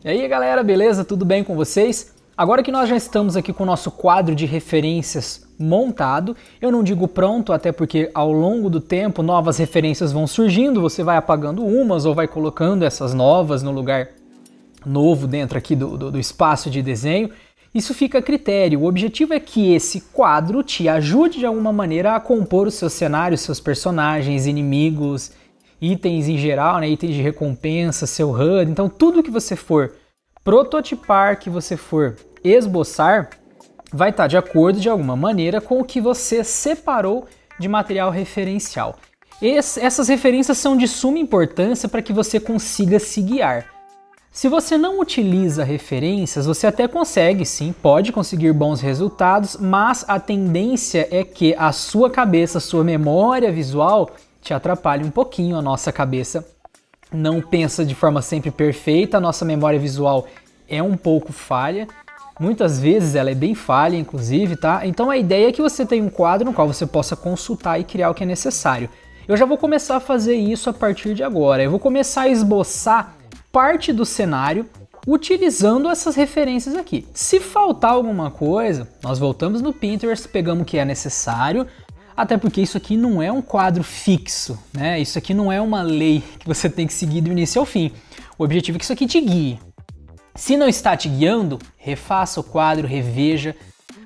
E aí galera, beleza? Tudo bem com vocês? Agora que nós já estamos aqui com o nosso quadro de referências montado, eu não digo pronto, até porque ao longo do tempo novas referências vão surgindo, você vai apagando umas ou vai colocando essas novas no lugar novo dentro aqui do espaço de desenho. Isso fica a critério. O objetivo é que esse quadro te ajude de alguma maneira a compor os seus cenários, seus personagens, inimigos, itens em geral, né? Itens de recompensa, seu HUD. Então tudo que você for prototipar, que você for esboçar, vai estar de acordo de alguma maneira com o que você separou de material referencial. Essas referências são de suma importância para que você consiga se guiar. Se você não utiliza referências, você até consegue, sim, pode conseguir bons resultados, mas a tendência é que a sua cabeça, a sua memória visual te atrapalhe um pouquinho. A nossa cabeça não pensa de forma sempre perfeita, a nossa memória visual é um pouco falha, muitas vezes ela é bem falha, inclusive, tá? Então a ideia é que você tenha um quadro no qual você possa consultar e criar o que é necessário. Eu já vou começar a fazer isso a partir de agora. Eu vou começar a esboçar parte do cenário utilizando essas referências aqui. Se faltar alguma coisa, nós voltamos no Pinterest, pegamos o que é necessário, até porque isso aqui não é um quadro fixo, né? Isso aqui não é uma lei que você tem que seguir do início ao fim. O objetivo é que isso aqui te guie. Se não está te guiando, refaça o quadro, reveja.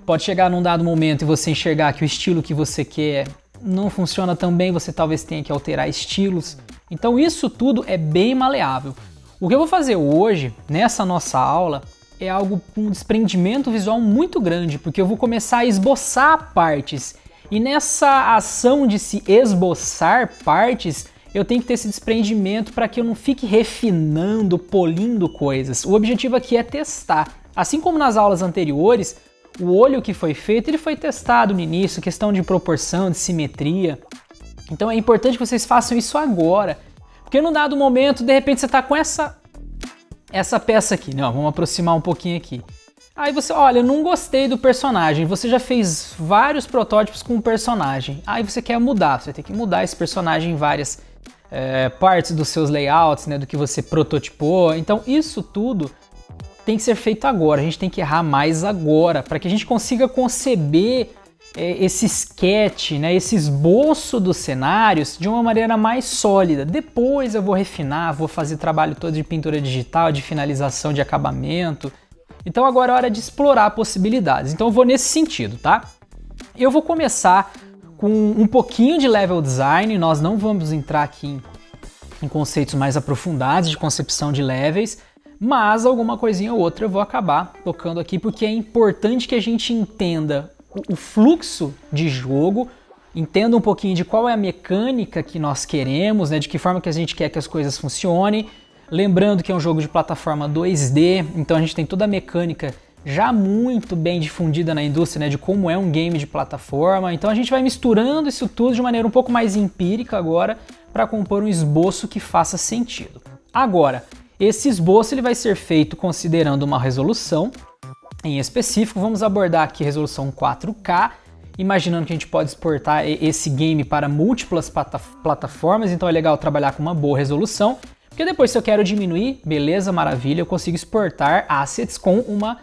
Pode chegar num dado momento e você enxergar que o estilo que você quer não funciona tão bem, você talvez tenha que alterar estilos. Então isso tudo é bem maleável. O que eu vou fazer hoje, nessa nossa aula, é algo com um desprendimento visual muito grande, porque eu vou começar a esboçar partes. E nessa ação de se esboçar partes, eu tenho que ter esse desprendimento para que eu não fique refinando, polindo coisas. O objetivo aqui é testar. Assim como nas aulas anteriores, o olho que foi feito, ele foi testado no início, questão de proporção, de simetria. Então é importante que vocês façam isso agora. Porque num dado momento, de repente, você está com essa peça aqui. Não, vamos aproximar um pouquinho aqui. Aí você, olha, eu não gostei do personagem. Você já fez vários protótipos com o personagem. Aí você quer mudar, você vai ter que mudar esse personagem em várias partes dos seus layouts, né, do que você prototipou. Então isso tudo tem que ser feito agora. A gente tem que errar mais agora, para que a gente consiga conceber esse sketch, né, esse esboço dos cenários de uma maneira mais sólida. Depois eu vou refinar, vou fazer trabalho todo de pintura digital, de finalização, de acabamento. Então agora é hora de explorar possibilidades. Então eu vou nesse sentido, tá? Eu vou começar com um pouquinho de level design. Nós não vamos entrar aqui em conceitos mais aprofundados de concepção de levels, mas alguma coisinha ou outra eu vou acabar tocando aqui, porque é importante que a gente entenda o fluxo de jogo, entenda um pouquinho de qual é a mecânica que nós queremos, né, de que forma que a gente quer que as coisas funcionem. Lembrando que é um jogo de plataforma 2D, então a gente tem toda a mecânica já muito bem difundida na indústria, né, de como é um game de plataforma. Então a gente vai misturando isso tudo de maneira um pouco mais empírica agora para compor um esboço que faça sentido. Agora, esse esboço ele vai ser feito considerando uma resolução em específico. Vamos abordar aqui resolução 4K, imaginando que a gente pode exportar esse game para múltiplas plataformas, então é legal trabalhar com uma boa resolução. Porque depois, se eu quero diminuir, beleza, maravilha, eu consigo exportar assets com uma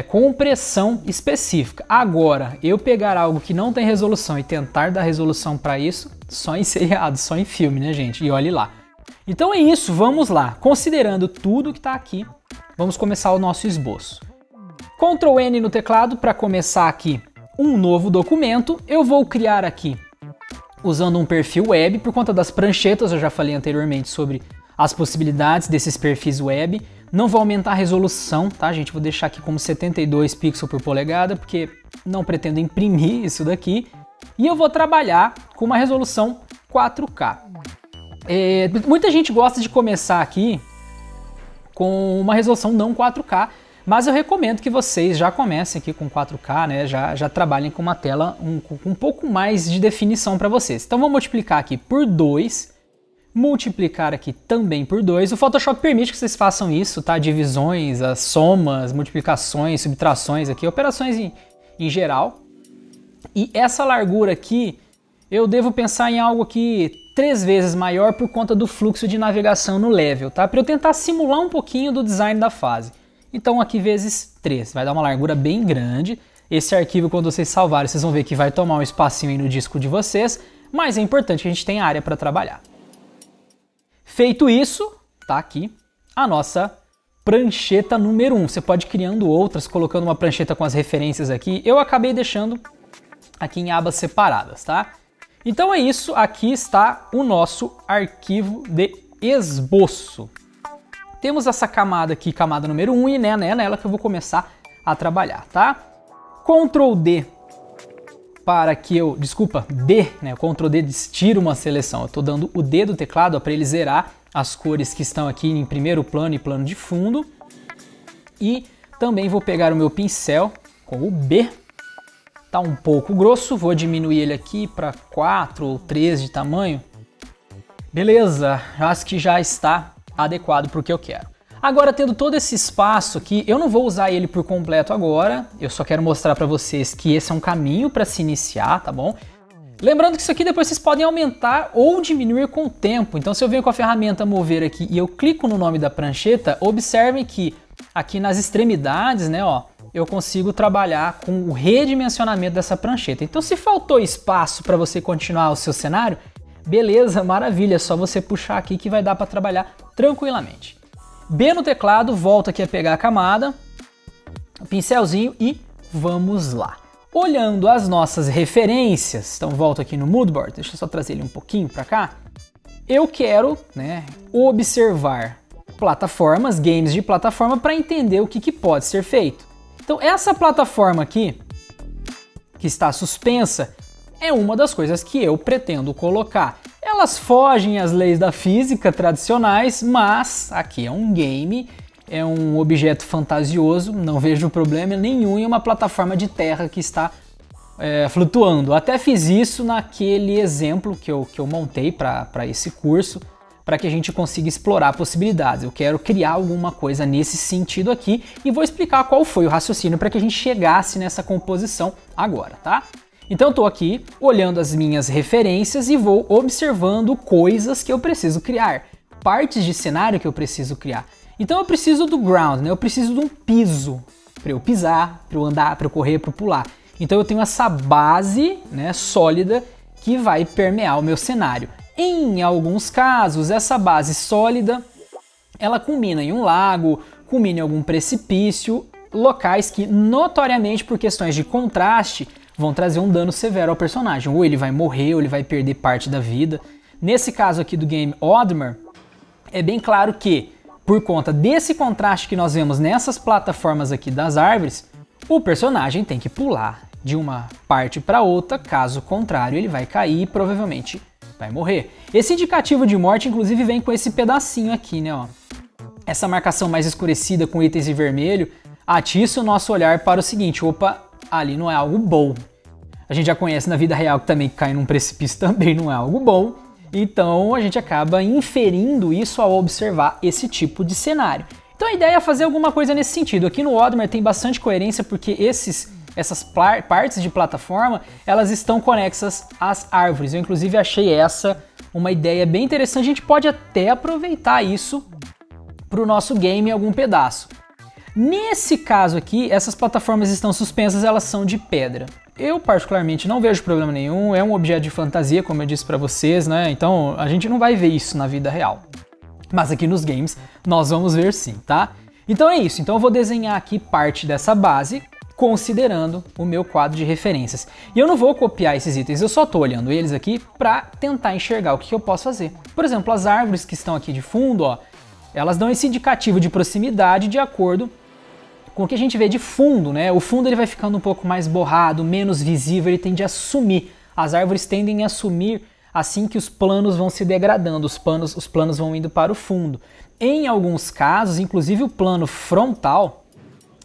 compressão específica. Agora, eu pegar algo que não tem resolução e tentar dar resolução para isso, só em seriado, só em filme, né, gente? E olhe lá. Então é isso, vamos lá. Considerando tudo que está aqui, vamos começar o nosso esboço. Ctrl N no teclado para começar aqui um novo documento. Eu vou criar aqui usando um perfil web, por conta das pranchetas, eu já falei anteriormente sobre as possibilidades desses perfis web. Não vou aumentar a resolução, tá, gente? Vou deixar aqui como 72 pixels por polegada, porque não pretendo imprimir isso daqui. E eu vou trabalhar com uma resolução 4K. Muita gente gosta de começar aqui com uma resolução não 4K, mas eu recomendo que vocês já comecem aqui com 4K, né? Já trabalhem com uma tela com um pouco mais de definição para vocês. Então vou multiplicar aqui por 2, multiplicar aqui também por 2. O Photoshop permite que vocês façam isso, tá? Divisões, as somas, multiplicações, subtrações aqui, operações em geral. E essa largura aqui, eu devo pensar em algo aqui 3 vezes maior por conta do fluxo de navegação no level, tá? Para eu tentar simular um pouquinho do design da fase. Então aqui vezes 3, vai dar uma largura bem grande. Esse arquivo, quando vocês salvarem, vocês vão ver que vai tomar um espacinho aí no disco de vocês, mas é importante que a gente tenha área para trabalhar. Feito isso, tá aqui a nossa prancheta número 1. Você pode ir criando outras, colocando uma prancheta com as referências aqui. Eu acabei deixando aqui em abas separadas, tá? Então é isso, aqui está o nosso arquivo de esboço. Temos essa camada aqui, camada número 1, e é nela que eu vou começar a trabalhar, tá? Ctrl D para que eu... Desculpa, D, né? Ctrl D tira uma seleção. Eu estou dando o D do teclado para ele zerar as cores que estão aqui em primeiro plano e plano de fundo. E também vou pegar o meu pincel com o B. Tá um pouco grosso, vou diminuir ele aqui para 4 ou 3 de tamanho. Beleza, acho que já está adequado para o que eu quero. Agora, tendo todo esse espaço aqui, eu não vou usar ele por completo agora, eu só quero mostrar para vocês que esse é um caminho para se iniciar, tá bom? Lembrando que isso aqui depois vocês podem aumentar ou diminuir com o tempo, então se eu venho com a ferramenta mover aqui e eu clico no nome da prancheta, observem que aqui nas extremidades, né, ó, eu consigo trabalhar com o redimensionamento dessa prancheta. Então se faltou espaço para você continuar o seu cenário, beleza, maravilha, é só você puxar aqui que vai dar para trabalhar tranquilamente. B no teclado, volto aqui a pegar a camada, pincelzinho e vamos lá. Olhando as nossas referências, então volto aqui no moodboard, deixa eu só trazer ele um pouquinho para cá. Eu quero, né, observar plataformas, games de plataforma para entender o que pode ser feito. Então essa plataforma aqui, que está suspensa, é uma das coisas que eu pretendo colocar. Elas fogem às leis da física tradicionais, mas aqui é um game, é um objeto fantasioso, não vejo problema nenhum em uma plataforma de terra que está flutuando. Até fiz isso naquele exemplo que eu montei para esse curso, para que a gente consiga explorar possibilidades. Eu quero criar alguma coisa nesse sentido aqui e vou explicar qual foi o raciocínio para que a gente chegasse nessa composição agora, tá? Então eu estou aqui olhando as minhas referências e vou observando coisas que eu preciso criar, partes de cenário que eu preciso criar. Então eu preciso do ground, né? Eu preciso de um piso para eu pisar, para eu andar, para eu correr, para eu pular. Então eu tenho essa base, né, sólida que vai permear o meu cenário. Em alguns casos, essa base sólida, ela culmina em um lago, culmina em algum precipício, locais que notoriamente por questões de contraste vão trazer um dano severo ao personagem. Ou ele vai morrer, ou ele vai perder parte da vida. Nesse caso aqui do game Oddmer, é bem claro que, por conta desse contraste que nós vemos nessas plataformas aqui das árvores, o personagem tem que pular de uma parte para outra, caso contrário ele vai cair e provavelmente vai morrer. Esse indicativo de morte inclusive vem com esse pedacinho aqui, né, ó. Essa marcação mais escurecida com itens em vermelho atiça o nosso olhar para o seguinte: opa, ali não é algo bom. A gente já conhece na vida real que também cair num precipício também não é algo bom. Então a gente acaba inferindo isso ao observar esse tipo de cenário. Então a ideia é fazer alguma coisa nesse sentido. Aqui no Oddmer tem bastante coerência porque essas partes de plataforma, elas estão conexas às árvores. Eu inclusive achei essa uma ideia bem interessante. A gente pode até aproveitar isso para o nosso game em algum pedaço. Nesse caso aqui, essas plataformas estão suspensas, elas são de pedra. Eu particularmente não vejo problema nenhum, é um objeto de fantasia, como eu disse para vocês, né? Então a gente não vai ver isso na vida real. Mas aqui nos games nós vamos ver sim, tá? Então é isso, então eu vou desenhar aqui parte dessa base, considerando o meu quadro de referências. E eu não vou copiar esses itens, eu só estou olhando eles aqui para tentar enxergar o que eu posso fazer. Por exemplo, as árvores que estão aqui de fundo, ó, elas dão esse indicativo de proximidade de acordo com o que a gente vê de fundo, né? O fundo ele vai ficando um pouco mais borrado, menos visível, ele tende a sumir. As árvores tendem a sumir assim que os planos vão se degradando, os planos vão indo para o fundo. Em alguns casos, inclusive o plano frontal,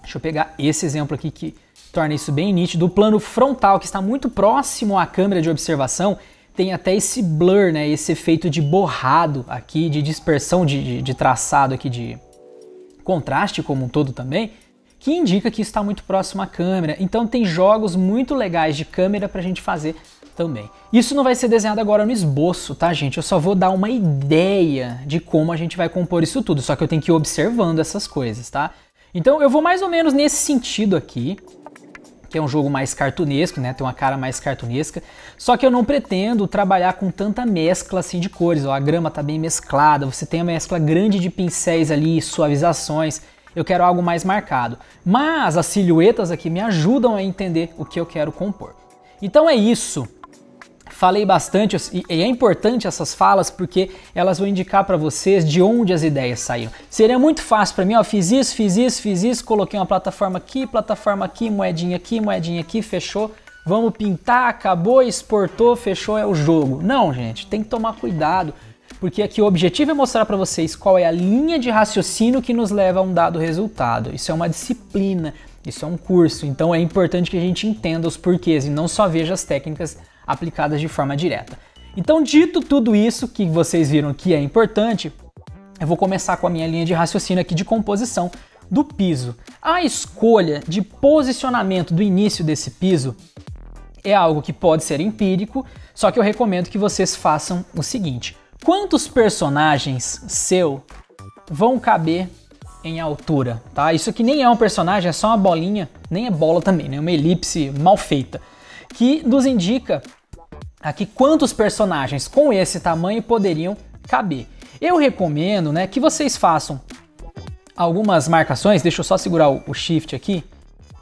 deixa eu pegar esse exemplo aqui que torna isso bem nítido, o plano frontal que está muito próximo à câmera de observação, tem até esse blur, né? Esse efeito de borrado aqui, de dispersão de traçado aqui, de contraste como um todo também, que indica que está muito próximo à câmera. Então tem jogos muito legais de câmera para a gente fazer também. Isso não vai ser desenhado agora no esboço, tá, gente? Eu só vou dar uma ideia de como a gente vai compor isso tudo, só que eu tenho que ir observando essas coisas, tá? Então eu vou mais ou menos nesse sentido aqui, que é um jogo mais cartunesco, né? Tem uma cara mais cartunesca, só que eu não pretendo trabalhar com tanta mescla assim de cores, ó, a grama tá bem mesclada, você tem uma mescla grande de pincéis ali, suavizações, eu quero algo mais marcado. Mas as silhuetas aqui me ajudam a entender o que eu quero compor. Então é isso. Falei bastante e é importante essas falas porque elas vão indicar para vocês de onde as ideias saíram. Seria muito fácil para mim, ó, fiz isso, coloquei uma plataforma aqui, moedinha aqui, fechou. Vamos pintar, acabou, exportou, fechou, é o jogo. Não, gente, tem que tomar cuidado, porque aqui o objetivo é mostrar para vocês qual é a linha de raciocínio que nos leva a um dado resultado. Isso é uma disciplina, isso é um curso, então é importante que a gente entenda os porquês e não só veja as técnicas aplicadas de forma direta. Então, dito tudo isso que vocês viram que é importante, eu vou começar com a minha linha de raciocínio aqui de composição do piso. A escolha de posicionamento do início desse piso é algo que pode ser empírico, só que eu recomendo que vocês façam o seguinte: quantos personagens seu vão caber em altura, tá? Isso aqui nem é um personagem, é só uma bolinha, nem é bola também, né? Uma elipse mal feita, que nos indica aqui quantos personagens com esse tamanho poderiam caber. Eu recomendo, né, que vocês façam algumas marcações, deixa eu só segurar o Shift aqui,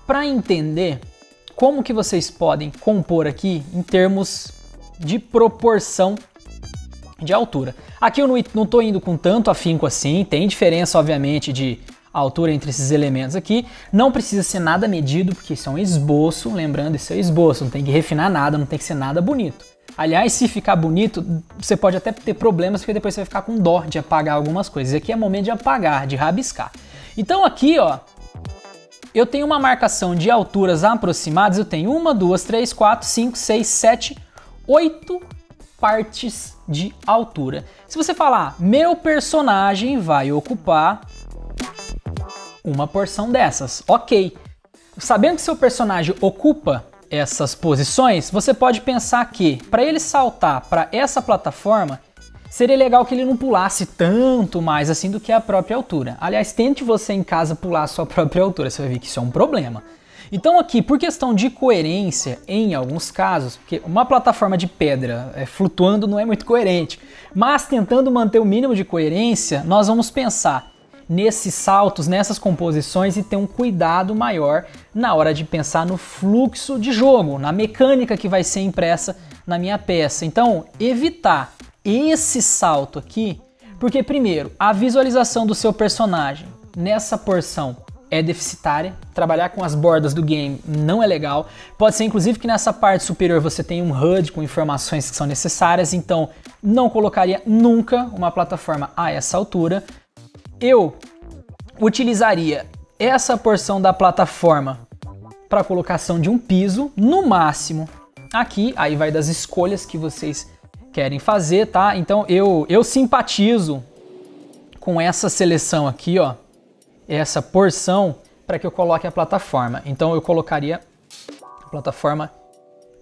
para entender como que vocês podem compor aqui em termos de proporção de altura. Aqui eu não estou indo com tanto afinco assim, tem diferença obviamente de altura entre esses elementos aqui, não precisa ser nada medido, porque isso é um esboço, lembrando, isso é esboço, não tem que refinar nada, não tem que ser nada bonito. Aliás, se ficar bonito, você pode até ter problemas, porque depois você vai ficar com dó de apagar algumas coisas. Aqui é momento de apagar, de rabiscar. Então aqui, ó, eu tenho uma marcação de alturas aproximadas, eu tenho 1, 2, 3, 4, 5, 6, 7, 8 partes de altura. Se você falar, meu personagem vai ocupar uma porção dessas, ok. Sabendo que seu personagem ocupa essas posições, você pode pensar que para ele saltar para essa plataforma, seria legal que ele não pulasse tanto mais assim do que a própria altura. Aliás, tente você em casa pular a sua própria altura, você vai ver que isso é um problema. Então aqui, por questão de coerência, em alguns casos, porque uma plataforma de pedra flutuando não é muito coerente, mas tentando manter o mínimo de coerência, nós vamos pensar nesses saltos, nessas composições e ter um cuidado maior na hora de pensar no fluxo de jogo, na mecânica que vai ser impressa na minha peça. Então, evitar esse salto aqui, porque primeiro, a visualização do seu personagem nessa porção é deficitária, trabalhar com as bordas do game não é legal, pode ser inclusive que nessa parte superior você tenha um HUD com informações que são necessárias, então não colocaria nunca uma plataforma a essa altura. Eu utilizaria essa porção da plataforma para colocação de um piso, no máximo aqui, aí vai das escolhas que vocês querem fazer, tá? Então eu simpatizo com essa seleção aqui, ó, essa porção para que eu coloque a plataforma. Então eu colocaria a plataforma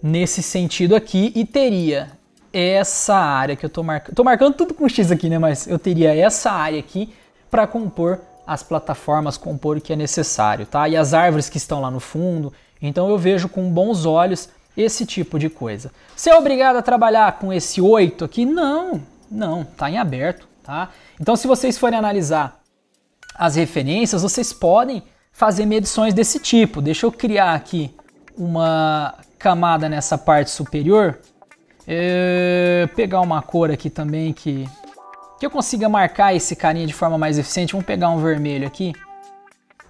nesse sentido aqui e teria essa área que eu tô marcando tudo com X aqui, né? Mas eu teria essa área aqui para compor as plataformas, compor o que é necessário, tá? E as árvores que estão lá no fundo. Então eu vejo com bons olhos esse tipo de coisa. Você é obrigado a trabalhar com esse 8 aqui? Não, tá em aberto, tá? Então se vocês forem analisar as referências, vocês podem fazer medições desse tipo. Deixa eu criar aqui uma camada nessa parte superior. Pegar uma cor aqui também que eu consiga marcar esse carinha de forma mais eficiente. Vamos pegar um vermelho aqui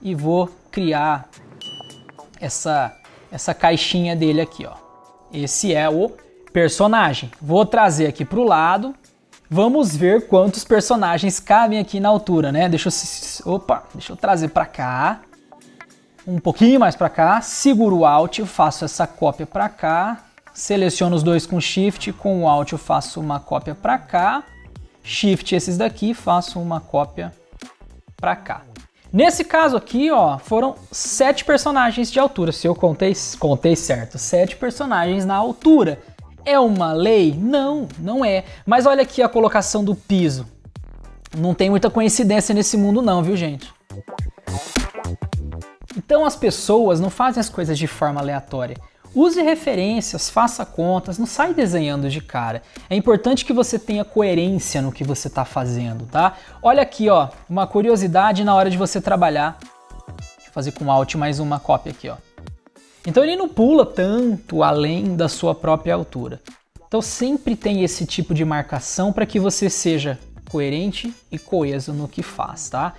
e vou criar essa caixinha dele aqui, ó. Esse é o personagem. Vou trazer aqui para o lado. Vamos ver quantos personagens cabem aqui na altura, né? Deixa eu trazer para cá. Um pouquinho mais para cá. Seguro o Alt, faço essa cópia para cá. Seleciono os dois com Shift. Com o Alt eu faço uma cópia para cá. Shift esses daqui, faço uma cópia para cá. Nesse caso aqui, ó, foram 7 personagens de altura. Se eu contei certo, 7 personagens na altura. É uma lei? Não, não é. Mas olha aqui a colocação do piso. Não tem muita coincidência nesse mundo não, viu, gente? Então as pessoas não fazem as coisas de forma aleatória. Use referências, faça contas, não sai desenhando de cara. É importante que você tenha coerência no que você está fazendo, tá? Olha aqui, ó, uma curiosidade na hora de você trabalhar. Deixa eu fazer com Alt mais uma cópia aqui, ó. Então ele não pula tanto além da sua própria altura. Então sempre tem esse tipo de marcação para que você seja coerente e coeso no que faz, tá?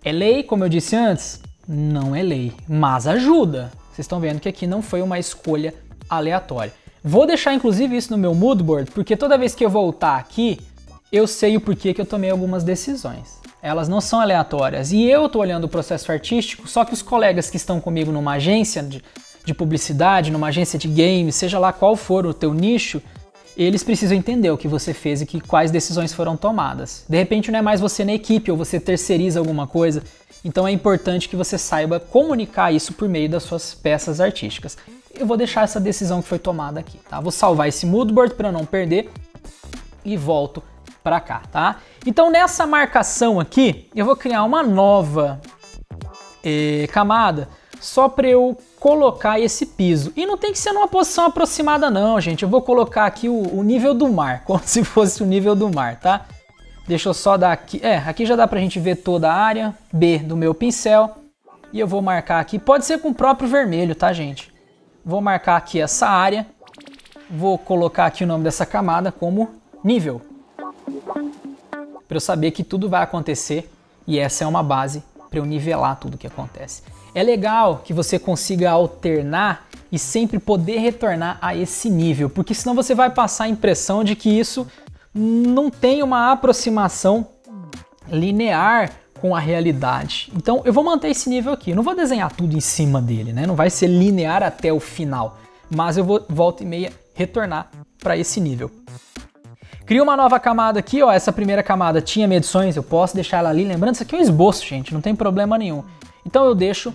É lei, como eu disse antes? Não é lei, mas ajuda. Vocês estão vendo que aqui não foi uma escolha aleatória. Vou deixar inclusive isso no meu mood board, porque toda vez que eu voltar aqui, eu sei o porquê que eu tomei algumas decisões. Elas não são aleatórias. E eu tô olhando o processo artístico, só que os colegas que estão comigo numa agência de publicidade, numa agência de games, seja lá qual for o teu nicho, eles precisam entender o que você fez e quais decisões foram tomadas. De repente não é mais você na equipe ou você terceiriza alguma coisa. Então é importante que você saiba comunicar isso por meio das suas peças artísticas. Eu vou deixar essa decisão que foi tomada aqui, tá? Vou salvar esse moodboard para não perder e volto para cá, tá? Então nessa marcação aqui, eu vou criar uma nova camada só para eu colocar esse piso. E não tem que ser numa posição aproximada não, gente. Eu vou colocar aqui o nível do mar, como se fosse o nível do mar, tá? Deixa eu só dar aqui, aqui já dá pra gente ver toda a área B do meu pincel. E eu vou marcar aqui, pode ser com o próprio vermelho, tá, gente? Vou marcar aqui essa área, vou colocar aqui o nome dessa camada como nível. Para eu saber que tudo vai acontecer e essa é uma base para eu nivelar tudo que acontece. É legal que você consiga alternar e sempre poder retornar a esse nível, porque senão você vai passar a impressão de que isso não tem uma aproximação linear com a realidade. Então eu vou manter esse nível aqui, eu não vou desenhar tudo em cima dele, né? Não vai ser linear até o final, mas eu vou volta e meia retornar para esse nível. Crio uma nova camada aqui, ó, essa primeira camada tinha medições, eu posso deixar ela ali, lembrando, isso aqui é um esboço, gente, não tem problema nenhum. Então eu deixo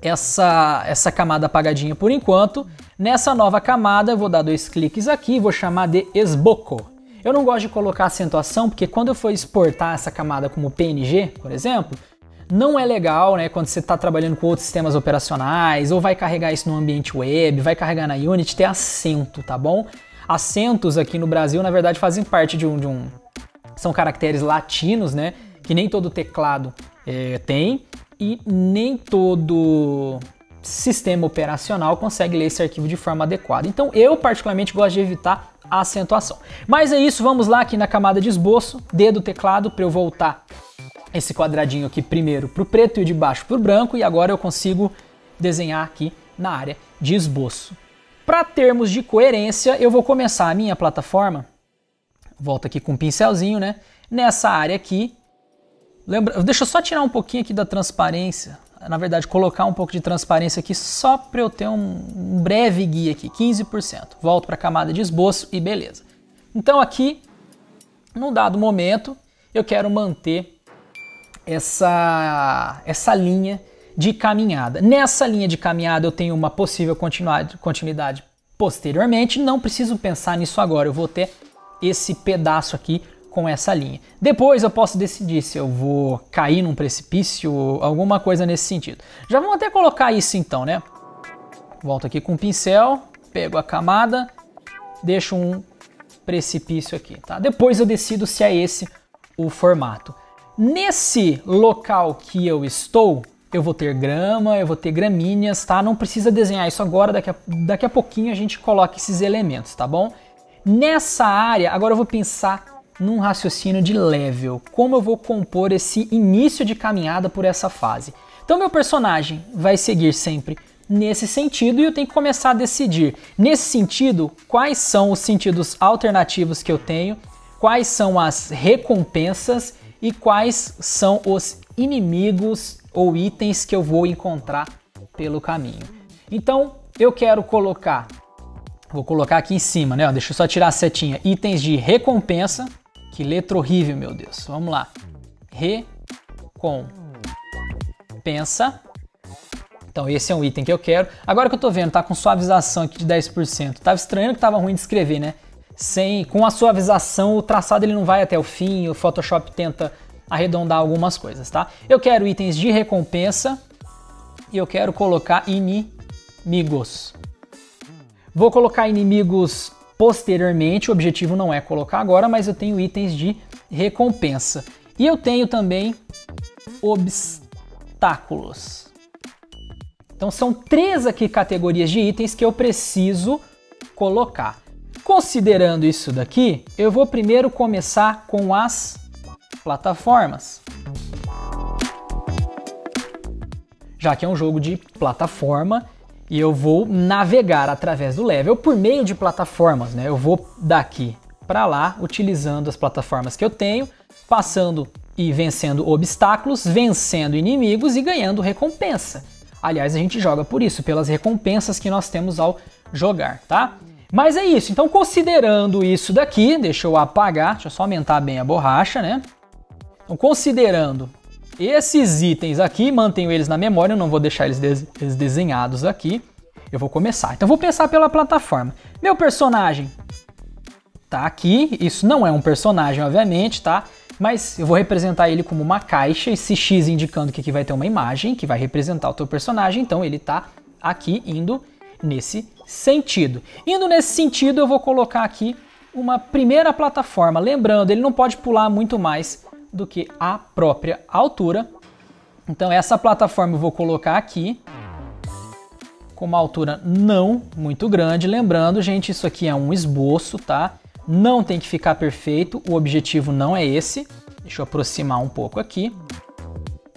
essa camada apagadinha por enquanto. Nessa nova camada eu vou dar 2 cliques aqui e vou chamar de esboço. Eu não gosto de colocar acentuação, porque quando eu for exportar essa camada como PNG, por exemplo, não é legal, né, quando você está trabalhando com outros sistemas operacionais, ou vai carregar isso no ambiente web, vai carregar na Unity, ter acento, tá bom? Acentos aqui no Brasil, na verdade, fazem parte são caracteres latinos, né, que nem todo teclado tem, e nem todo sistema operacional consegue ler esse arquivo de forma adequada. Então eu particularmente gosto de evitar a acentuação. Mas é isso, vamos lá aqui na camada de esboço, dedo teclado para eu voltar esse quadradinho aqui primeiro para o preto e o de baixo para o branco, e agora eu consigo desenhar aqui na área de esboço. Para termos de coerência, eu vou começar a minha plataforma, volto aqui com um pincelzinho, né? Nessa área aqui, deixa eu só tirar um pouquinho aqui da transparência, na verdade colocar um pouco de transparência aqui só para eu ter um breve guia aqui, 15%. Volto para a camada de esboço e beleza. Então aqui, num dado momento, eu quero manter essa linha de caminhada. Nessa linha de caminhada eu tenho uma possível continuidade posteriormente, não preciso pensar nisso agora, eu vou ter esse pedaço aqui com essa linha. Depois eu posso decidir se eu vou cair num precipício ou alguma coisa nesse sentido. Já vamos até colocar isso então, né? Volto aqui com o pincel, pego a camada, deixo um precipício aqui, tá? Depois eu decido se é esse o formato. Nesse local que eu estou, eu vou ter grama, eu vou ter gramíneas, tá? Não precisa desenhar isso agora, daqui a pouquinho a gente coloca esses elementos, tá bom? Nessa área, agora eu vou pensar num raciocínio de level, como eu vou compor esse início de caminhada por essa fase. Então meu personagem vai seguir sempre nesse sentido e eu tenho que começar a decidir, nesse sentido, quais são os sentidos alternativos que eu tenho, quais são as recompensas e quais são os inimigos ou itens que eu vou encontrar pelo caminho. Então eu quero vou colocar aqui em cima, né? Deixa eu só tirar a setinha, itens de recompensa. Que letra horrível, meu Deus. Vamos lá. Recompensa. Então esse é um item que eu quero. Agora que eu tô vendo, tá com suavização aqui de 10%. Tava estranhando que tava ruim de escrever, né? Com a suavização, o traçado ele não vai até o fim, o Photoshop tenta arredondar algumas coisas, tá? Eu quero itens de recompensa e eu quero colocar inimigos. Vou colocar inimigos posteriormente, o objetivo não é colocar agora, mas eu tenho itens de recompensa. E eu tenho também obstáculos. Então são 3 aqui categorias de itens que eu preciso colocar. Considerando isso daqui, eu vou primeiro começar com as plataformas. Já que é um jogo de plataforma e eu vou navegar através do level por meio de plataformas, né? Eu vou daqui para lá utilizando as plataformas que eu tenho, passando e vencendo obstáculos, vencendo inimigos e ganhando recompensa. Aliás, a gente joga por isso, pelas recompensas que nós temos ao jogar, tá? Mas é isso, então considerando isso daqui, deixa eu apagar, deixa eu só aumentar bem a borracha, né? Então considerando esses itens aqui, mantenho eles na memória, eu não vou deixar eles desenhados aqui, eu vou começar. Então vou pensar pela plataforma. Meu personagem tá aqui, isso não é um personagem, obviamente, tá? Mas eu vou representar ele como uma caixa, esse X indicando que aqui vai ter uma imagem que vai representar o teu personagem, então ele tá aqui indo nesse sentido. Indo nesse sentido, eu vou colocar aqui uma primeira plataforma. Lembrando, ele não pode pular muito mais do que a própria altura. Então essa plataforma eu vou colocar aqui com uma altura não muito grande. Lembrando, gente, isso aqui é um esboço, tá? Não tem que ficar perfeito, o objetivo não é esse. Deixa eu aproximar um pouco aqui.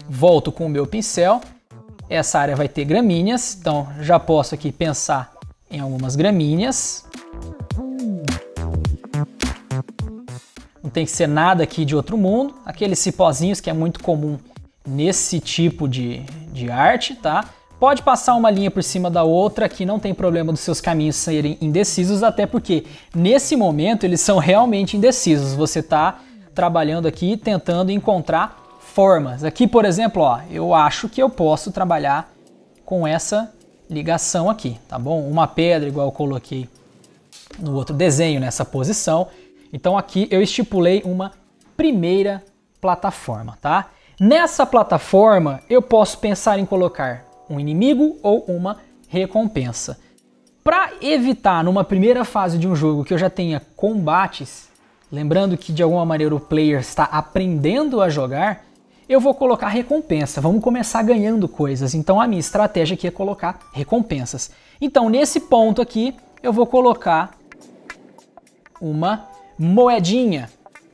Volto com o meu pincel. Essa área vai ter gramíneas, então já posso aqui pensar em algumas gramíneas. Não tem que ser nada aqui de outro mundo. Aqueles cipózinhos que é muito comum nesse tipo de arte, tá? Pode passar uma linha por cima da outra, aqui não tem problema dos seus caminhos serem indecisos, até porque nesse momento eles são realmente indecisos. Você está trabalhando aqui tentando encontrar formas. Aqui, por exemplo, ó, eu acho que eu posso trabalhar com essa ligação aqui, tá bom? Uma pedra igual eu coloquei no outro desenho nessa posição. Então aqui eu estipulei uma primeira plataforma, tá? Nessa plataforma eu posso pensar em colocar um inimigo ou uma recompensa. Para evitar numa primeira fase de um jogo que eu já tenha combates, lembrando que de alguma maneira o player está aprendendo a jogar, eu vou colocar recompensa. Vamos começar ganhando coisas. Então a minha estratégia aqui é colocar recompensas. Então nesse ponto aqui eu vou colocar uma moedinha.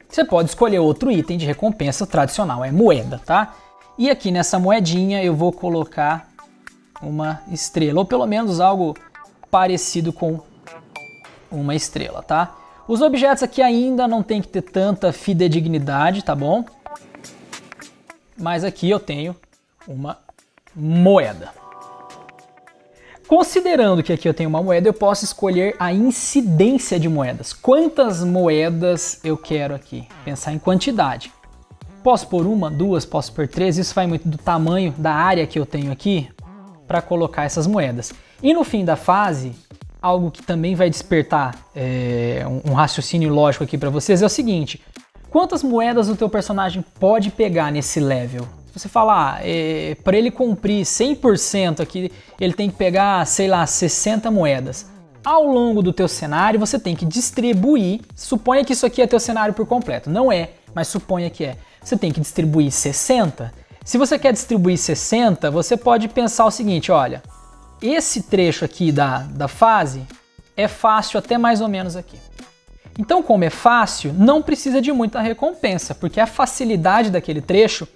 Você pode escolher outro item de recompensa tradicional, é moeda, tá? E aqui nessa moedinha eu vou colocar uma estrela, ou pelo menos algo parecido com uma estrela, tá? Os objetos aqui ainda não tem que ter tanta fidedignidade, tá bom? Mas aqui eu tenho uma moeda. Considerando que aqui eu tenho uma moeda, eu posso escolher a incidência de moedas. Quantas moedas eu quero aqui? Pensar em quantidade. Posso pôr uma, duas, posso pôr 3, isso vai muito do tamanho da área que eu tenho aqui para colocar essas moedas. E no fim da fase, algo que também vai despertar um raciocínio lógico aqui para vocês é o seguinte: quantas moedas o teu personagem pode pegar nesse level? Se você falar, para ele cumprir 100% aqui, ele tem que pegar, sei lá, 60 moedas. Ao longo do teu cenário, você tem que distribuir, suponha que isso aqui é teu cenário por completo, não é, mas suponha que é. Você tem que distribuir 60. Se você quer distribuir 60, você pode pensar o seguinte, olha, esse trecho aqui da fase é fácil até mais ou menos aqui. Então, como é fácil, não precisa de muita recompensa, porque a facilidade daquele trecho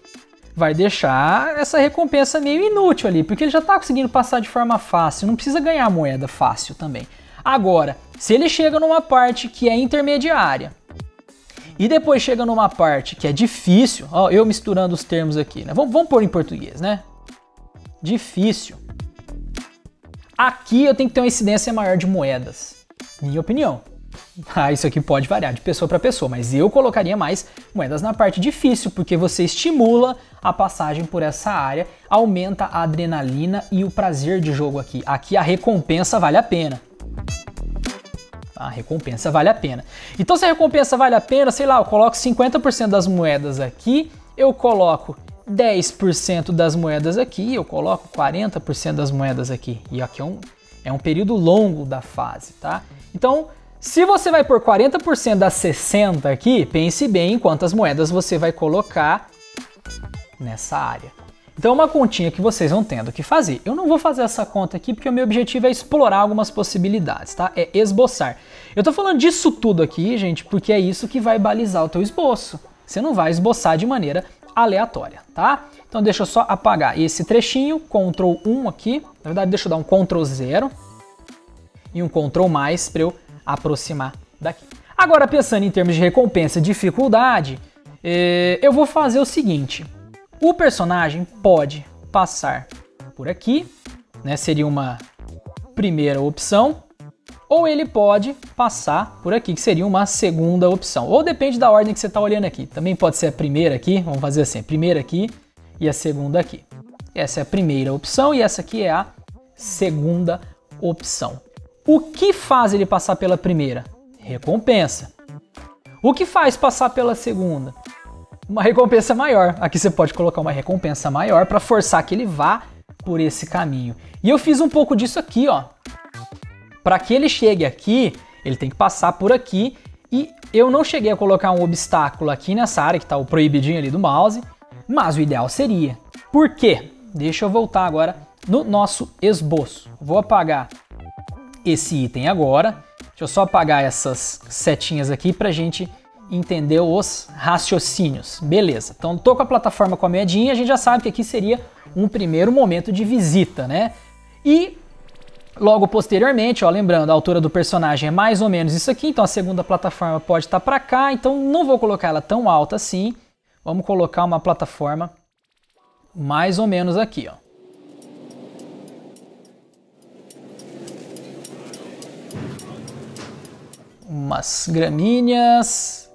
vai deixar essa recompensa meio inútil ali, porque ele já está conseguindo passar de forma fácil, não precisa ganhar moeda fácil também. Agora, se ele chega numa parte que é intermediária, e depois chega numa parte que é difícil, ó, eu misturando os termos aqui, né? Vamos pôr em português, né? Difícil. Aqui eu tenho que ter uma incidência maior de moedas, minha opinião. Isso aqui pode variar de pessoa para pessoa, mas eu colocaria mais moedas na parte difícil, porque você estimula a passagem por essa área, aumenta a adrenalina e o prazer de jogo aqui. Aqui a recompensa vale a pena. A recompensa vale a pena. Então se a recompensa vale a pena, sei lá, eu coloco 50% das moedas aqui, eu coloco 10% das moedas aqui, eu coloco 40% das moedas aqui. E aqui é um período longo da fase, tá? Então, se você vai por 40% das 60 aqui, pense bem em quantas moedas você vai colocar nessa área. Então é uma continha que vocês vão tendo que fazer. Eu não vou fazer essa conta aqui porque o meu objetivo é explorar algumas possibilidades, tá? É esboçar. Eu tô falando disso tudo aqui, gente, porque é isso que vai balizar o teu esboço. Você não vai esboçar de maneira aleatória, tá? Então deixa eu só apagar esse trechinho, Ctrl 1 aqui. Na verdade, deixa eu dar um Ctrl 0 e um Ctrl mais para eu aproximar daqui. Agora, pensando em termos de recompensa e dificuldade, eu vou fazer o seguinte. O personagem pode passar por aqui, né? Seria uma primeira opção. Ou ele pode passar por aqui, que seria uma segunda opção. Ou depende da ordem que você está olhando aqui. Também pode ser a primeira aqui, vamos fazer assim, a primeira aqui e a segunda aqui. Essa é a primeira opção e essa aqui é a segunda opção. O que faz ele passar pela primeira? Recompensa. O que faz passar pela segunda? Uma recompensa maior. Aqui você pode colocar uma recompensa maior para forçar que ele vá por esse caminho. E eu fiz um pouco disso aqui, ó. Para que ele chegue aqui, ele tem que passar por aqui. E eu não cheguei a colocar um obstáculo aqui nessa área, que está o proibidinho ali do mouse, mas o ideal seria. Por quê? Deixa eu voltar agora no nosso esboço. Vou apagar esse item agora. Deixa eu só apagar essas setinhas aqui para a gente entender os raciocínios. Beleza, então tô com a plataforma com a moedinha, a gente já sabe que aqui seria um primeiro momento de visita, né? E logo posteriormente, ó, lembrando, a altura do personagem é mais ou menos isso aqui, então a segunda plataforma pode estar para cá, então não vou colocar ela tão alta assim. Vamos colocar uma plataforma mais ou menos aqui, ó. Umas gramíneas.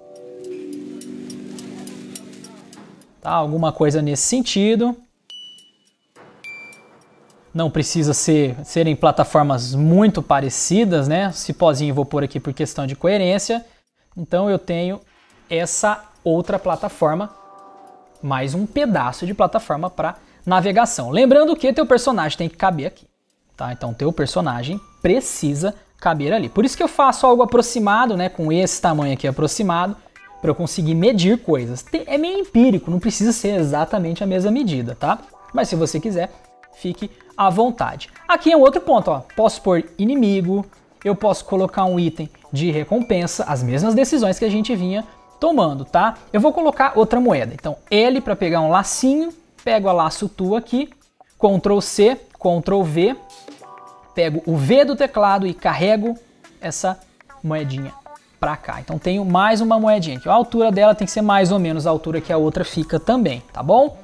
Tá, alguma coisa nesse sentido. Não precisa serem plataformas muito parecidas, né? Esse pozinho eu vou pôr aqui por questão de coerência. Então eu tenho essa outra plataforma, mais um pedaço de plataforma para navegação. Lembrando que teu personagem tem que caber aqui, tá? Então teu personagem precisa caber ali. Por isso que eu faço algo aproximado, né? Com esse tamanho aqui aproximado, para eu conseguir medir coisas. É meio empírico, não precisa ser exatamente a mesma medida, tá? Mas se você quiser, fique à vontade. Aqui é um outro ponto, ó. Posso pôr inimigo, eu posso colocar um item de recompensa, as mesmas decisões que a gente vinha tomando, tá? Eu vou colocar outra moeda. Então, L para pegar um lacinho, pego a laço tu aqui, Ctrl C, Ctrl V, pego o V do teclado e carrego essa moedinha para cá. Então tenho mais uma moedinha aqui. A altura dela tem que ser mais ou menos a altura que a outra fica também, tá bom?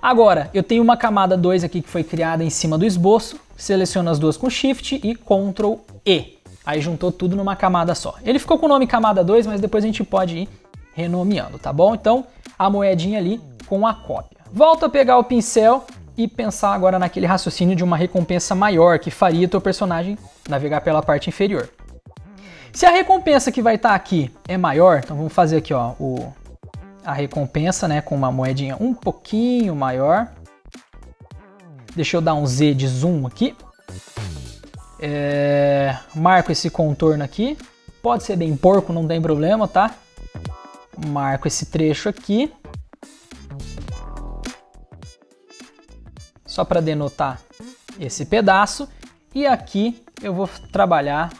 Agora, eu tenho uma camada 2 aqui que foi criada em cima do esboço, seleciono as duas com Shift e Ctrl E. Aí juntou tudo numa camada só. Ele ficou com o nome camada 2, mas depois a gente pode ir renomeando, tá bom? Então, a moedinha ali com a cópia. Volto a pegar o pincel e pensar agora naquele raciocínio de uma recompensa maior que faria teu personagem navegar pela parte inferior. Se a recompensa que vai estar aqui é maior, então vamos fazer aqui, ó, a recompensa, né, com uma moedinha um pouquinho maior. Deixa eu dar um Z de zoom aqui. Marco esse contorno aqui. Pode ser bem porco, não tem problema, tá? Marco esse trecho aqui. Só para denotar esse pedaço. E aqui eu vou trabalhar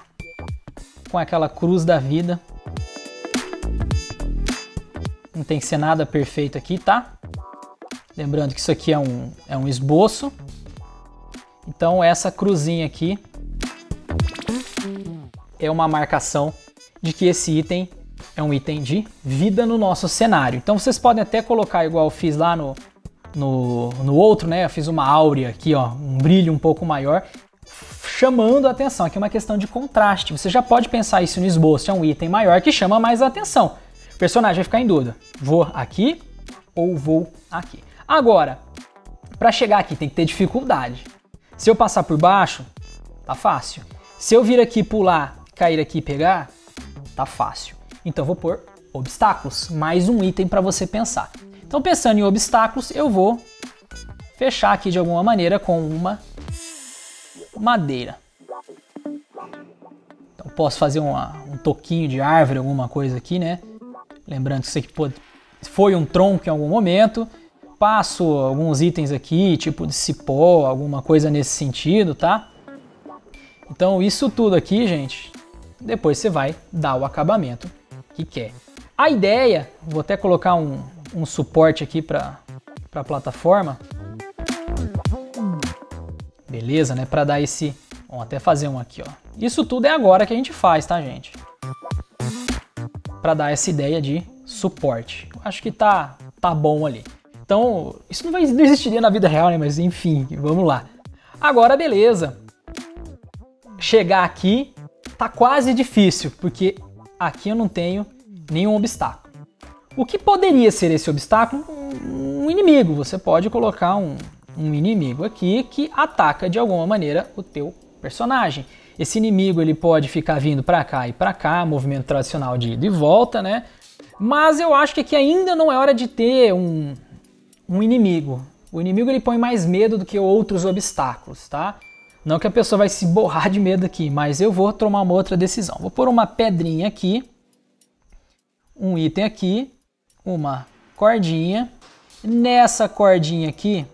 com aquela cruz da vida. Não tem que ser nada perfeito aqui, tá? Lembrando que isso aqui é um esboço. Então essa cruzinha aqui é uma marcação de que esse item é um item de vida no nosso cenário. Então vocês podem até colocar igual eu fiz lá no outro, né? Eu fiz uma áurea aqui, ó, um brilho um pouco maior. chamando a atenção. Aqui é uma questão de contraste. Você já pode pensar isso no esboço. É um item maior que chama mais a atenção. O personagem vai ficar em dúvida. Vou aqui ou vou aqui? Agora, para chegar aqui tem que ter dificuldade. Se eu passar por baixo, tá fácil. Se eu vir aqui, pular, cair aqui e pegar, tá fácil. Então vou pôr obstáculos, mais um item para você pensar. Então pensando em obstáculos, eu vou fechar aqui de alguma maneira com uma madeira. Então posso fazer um toquinho de árvore, alguma coisa aqui, né? Lembrando que isso aqui foi um tronco em algum momento. Passo alguns itens aqui, tipo de cipó, alguma coisa nesse sentido, tá? Então isso tudo aqui, gente, depois você vai dar o acabamento que quer. A ideia, vou até colocar um suporte aqui para a plataforma. Beleza, né? Para dar esse... Vamos até fazer um aqui, ó. Isso tudo é agora que a gente faz, tá, gente? Para dar essa ideia de suporte. Eu acho que tá bom ali. Então, isso não existiria na vida real, né? Mas enfim, vamos lá. Agora, beleza. Chegar aqui tá quase difícil, porque aqui eu não tenho nenhum obstáculo. O que poderia ser esse obstáculo? Um inimigo. Você pode colocar um inimigo aqui que ataca de alguma maneira o teu personagem. Esse inimigo ele pode ficar vindo para cá e para cá, movimento tradicional de ida e volta, né? Mas eu acho que aqui ainda não é hora de ter um inimigo. O inimigo ele põe mais medo do que outros obstáculos, tá? Não que a pessoa vai se borrar de medo aqui, mas eu vou tomar uma outra decisão. Vou pôr uma pedrinha aqui, um item aqui, uma cordinha. Nessa cordinha aqui,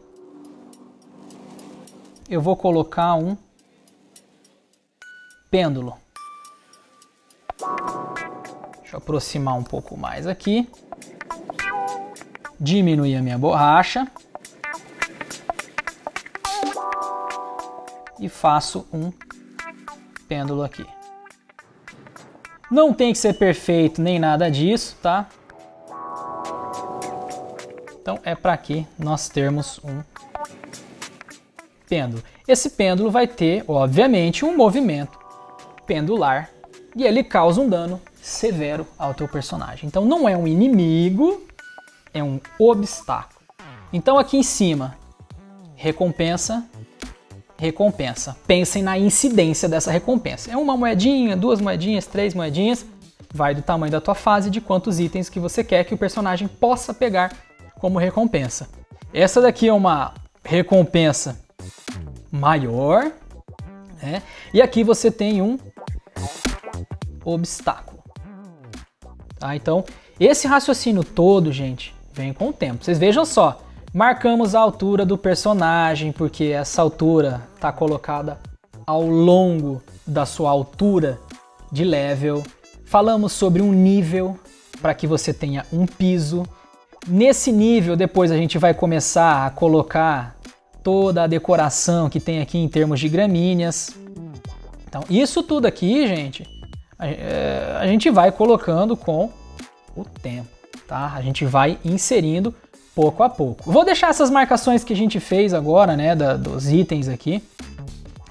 eu vou colocar um pêndulo. Deixa eu aproximar um pouco mais aqui. Diminuir a minha borracha. E faço um pêndulo aqui. Não tem que ser perfeito nem nada disso, tá? Então é para que nós termos um pêndulo. Esse pêndulo vai ter, obviamente, um movimento pendular e ele causa um dano severo ao teu personagem. Então não é um inimigo, é um obstáculo. Então aqui em cima, recompensa. Pensem na incidência dessa recompensa. É uma moedinha, 2 moedinhas, 3 moedinhas. Vai do tamanho da tua fase, de quantos itens que você quer que o personagem possa pegar como recompensa. Essa daqui é uma recompensa maior, né? E aqui você tem um obstáculo. Tá? Então, esse raciocínio todo, gente, vem com o tempo. Vocês vejam só. Marcamos a altura do personagem, porque essa altura está colocada ao longo da sua altura de level. Falamos sobre um nível, para que você tenha um piso. Nesse nível, depois a gente vai começar a colocar toda a decoração que tem aqui em termos de gramíneas. Então, isso tudo aqui, gente, a gente vai colocando com o tempo, tá? A gente vai inserindo pouco a pouco. Vou deixar essas marcações que a gente fez agora, né, dos itens aqui,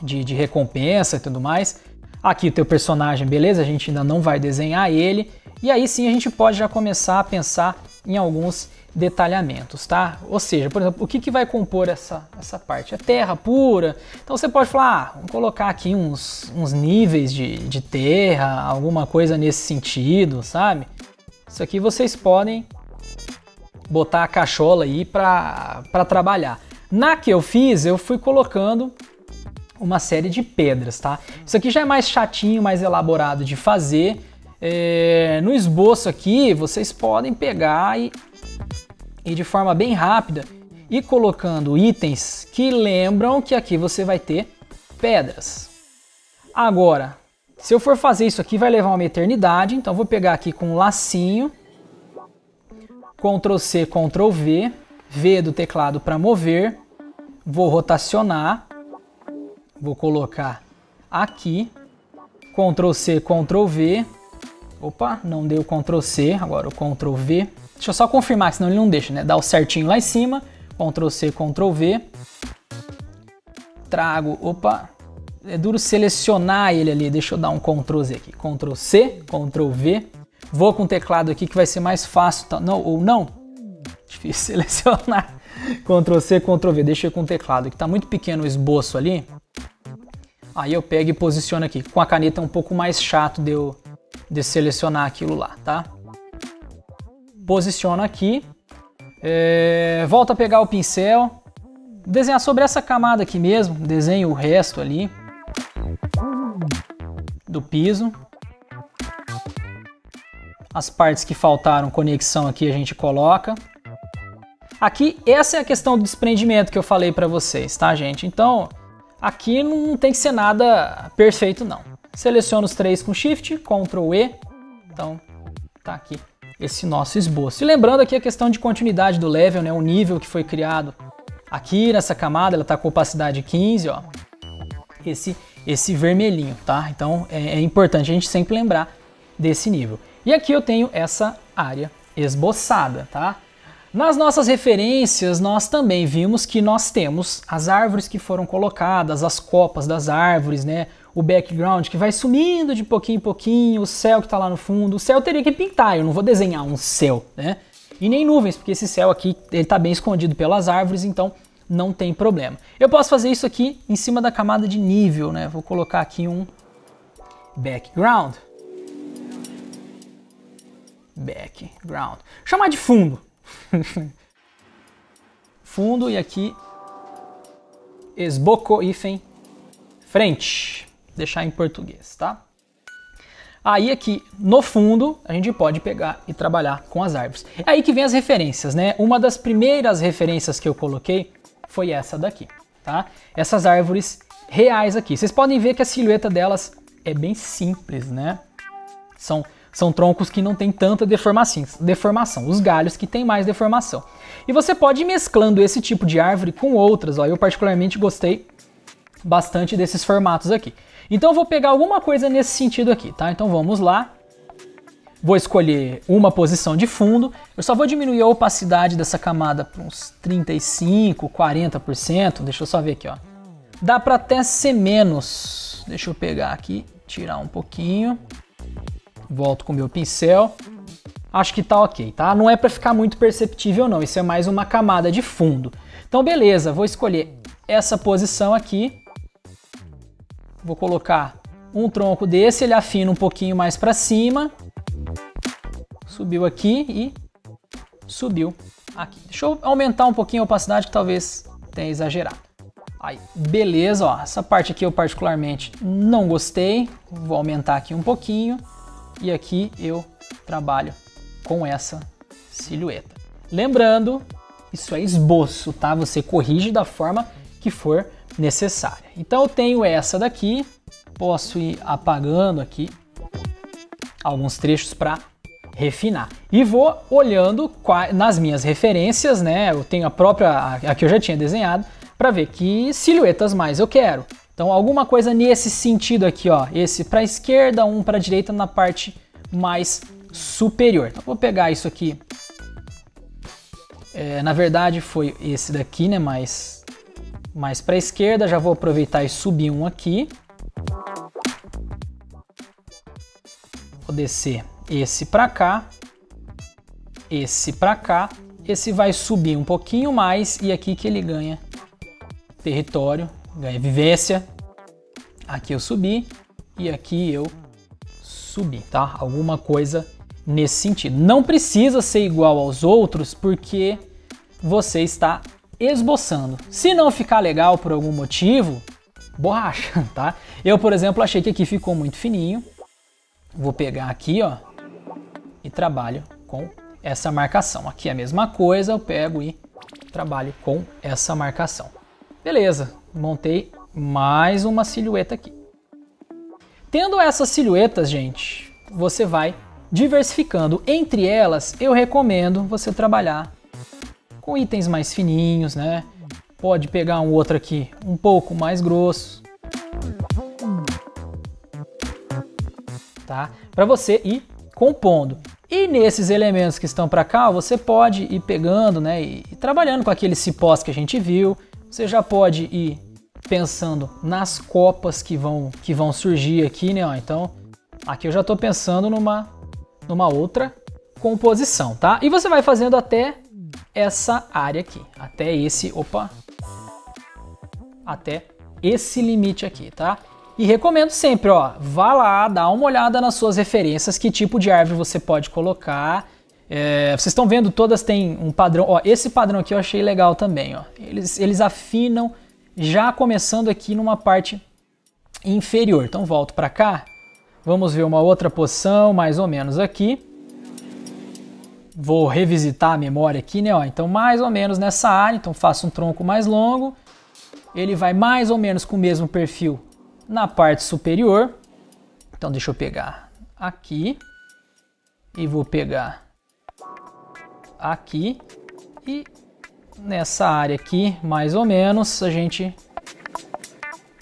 de recompensa e tudo mais. Aqui o teu personagem, beleza? A gente ainda não vai desenhar ele. E aí sim a gente pode já começar a pensar em alguns detalhamentos, tá? Ou seja, por exemplo, o que vai compor essa parte? É terra pura. Então você pode falar, vamos colocar aqui uns níveis de terra, alguma coisa nesse sentido, sabe? Isso aqui vocês podem botar a cachola aí para trabalhar. Na que eu fiz, eu fui colocando uma série de pedras, tá? Isso aqui já é mais chatinho, mais elaborado de fazer. No esboço aqui, vocês podem pegar e de forma bem rápida ir colocando itens que lembram que aqui você vai ter pedras. Agora, se eu for fazer isso aqui, vai levar uma eternidade, então vou pegar aqui com um lacinho, Ctrl C, Ctrl V, V do teclado para mover, vou rotacionar, vou colocar aqui, Ctrl C, Ctrl V, opa, não deu Ctrl C, agora o Ctrl V, deixa eu só confirmar, senão ele não deixa, né? Dá o certinho lá em cima, Ctrl C, Ctrl V, trago, opa, é duro selecionar ele ali. Deixa eu dar um Ctrl Z aqui. Ctrl C, Ctrl V. Vou com o teclado aqui que vai ser mais fácil. Não, ou não. Difícil selecionar. Ctrl C, Ctrl V. Deixa eu ir com o teclado, que tá muito pequeno o esboço ali. Aí eu pego e posiciono aqui. Com a caneta é um pouco mais chato de selecionar aquilo lá, tá? Posiciono aqui. Volto a pegar o pincel. Desenhar sobre essa camada aqui mesmo. Desenho o resto ali do piso. As partes que faltaram, conexão aqui, a gente coloca. Aqui, essa é a questão do desprendimento que eu falei para vocês, tá, gente? Então, aqui não tem que ser nada perfeito, não. Seleciono os três com Shift, Ctrl E. Então, tá aqui esse nosso esboço. E lembrando aqui a questão de continuidade do level, né? O nível que foi criado aqui nessa camada, ela tá com opacidade 15, ó. Esse vermelhinho, tá? Então, é importante a gente sempre lembrar desse nível. E aqui eu tenho essa área esboçada, tá? Nas nossas referências, nós também vimos que nós temos as árvores que foram colocadas, as copas das árvores, né? O background que vai sumindo de pouquinho em pouquinho, o céu que está lá no fundo. O céu eu teria que pintar, eu não vou desenhar um céu, né? E nem nuvens, porque esse céu aqui ele está bem escondido pelas árvores, então não tem problema. Eu posso fazer isso aqui em cima da camada de nível, né? Vou colocar aqui um background. Background. Chamar de fundo. Fundo e aqui esboço hífen frente. Deixar em português, tá? Aí aqui no fundo a gente pode pegar e trabalhar com as árvores. É aí que vem as referências, né? Uma das primeiras referências que eu coloquei foi essa daqui, tá? Essas árvores reais aqui. Vocês podem ver que a silhueta delas é bem simples, né? São troncos que não tem tanta deformação, os galhos que tem mais deformação. E você pode ir mesclando esse tipo de árvore com outras, ó. Eu particularmente gostei bastante desses formatos aqui. Então eu vou pegar alguma coisa nesse sentido aqui, tá? Então vamos lá. Vou escolher uma posição de fundo. Eu só vou diminuir a opacidade dessa camada para uns 35, 40%. Deixa eu só ver aqui, ó. Dá para até ser menos. Deixa eu pegar aqui, tirar um pouquinho. Volto com o meu pincel. Acho que tá ok, tá? Não é para ficar muito perceptível não, isso é mais uma camada de fundo. Então beleza, vou escolher essa posição aqui. Vou colocar um tronco desse, ele afina um pouquinho mais para cima. Subiu aqui e subiu aqui. Deixa eu aumentar um pouquinho a opacidade que talvez tenha exagerado. Aí, beleza, ó, essa parte aqui eu particularmente não gostei. Vou aumentar aqui um pouquinho. E aqui eu trabalho com essa silhueta. Lembrando, isso é esboço, tá? Você corrige da forma que for necessária. Então eu tenho essa daqui, posso ir apagando aqui alguns trechos para refinar. E vou olhando nas minhas referências, né? Eu tenho a própria, a que eu já tinha desenhado, para ver que silhuetas mais eu quero. Então alguma coisa nesse sentido aqui, ó, esse para a esquerda, um para a direita na parte mais superior. Então vou pegar isso aqui, na verdade foi esse daqui, né, mais para a esquerda, já vou aproveitar e subir um aqui. Vou descer esse para cá, esse para cá, esse vai subir um pouquinho mais e aqui que ele ganha território, ganha vivência. Aqui eu subi e aqui eu subi, tá? Alguma coisa nesse sentido. Não precisa ser igual aos outros porque você está esboçando. Se não ficar legal por algum motivo, borracha, tá? Eu, por exemplo, achei que aqui ficou muito fininho. Vou pegar aqui, ó, e trabalho com essa marcação. Aqui é a mesma coisa, eu pego e trabalho com essa marcação. Beleza, montei mais uma silhueta aqui. Tendo essas silhuetas, gente, você vai diversificando. Entre elas, eu recomendo você trabalhar com itens mais fininhos, né? Pode pegar um outro aqui um pouco mais grosso, tá? Para você ir compondo. E nesses elementos que estão para cá, você pode ir pegando, né? E trabalhando com aqueles cipós que a gente viu. Você já pode ir pensando nas copas que vão surgir aqui, né? Ó, então, aqui eu já estou pensando numa outra composição, tá? E você vai fazendo até essa área aqui, até esse limite aqui, tá? E recomendo sempre, ó, vá lá, dá uma olhada nas suas referências, que tipo de árvore você pode colocar. Vocês estão vendo, todas têm um padrão. Ó, esse padrão aqui eu achei legal também, ó. Eles afinam já começando aqui numa parte inferior. Então volto para cá, vamos ver uma outra posição, mais ou menos aqui. Vou revisitar a memória aqui, né? Ó, então mais ou menos nessa área, então faço um tronco mais longo. Ele vai mais ou menos com o mesmo perfil na parte superior. Então deixa eu pegar aqui e vou pegar aqui e nessa área aqui, mais ou menos, a gente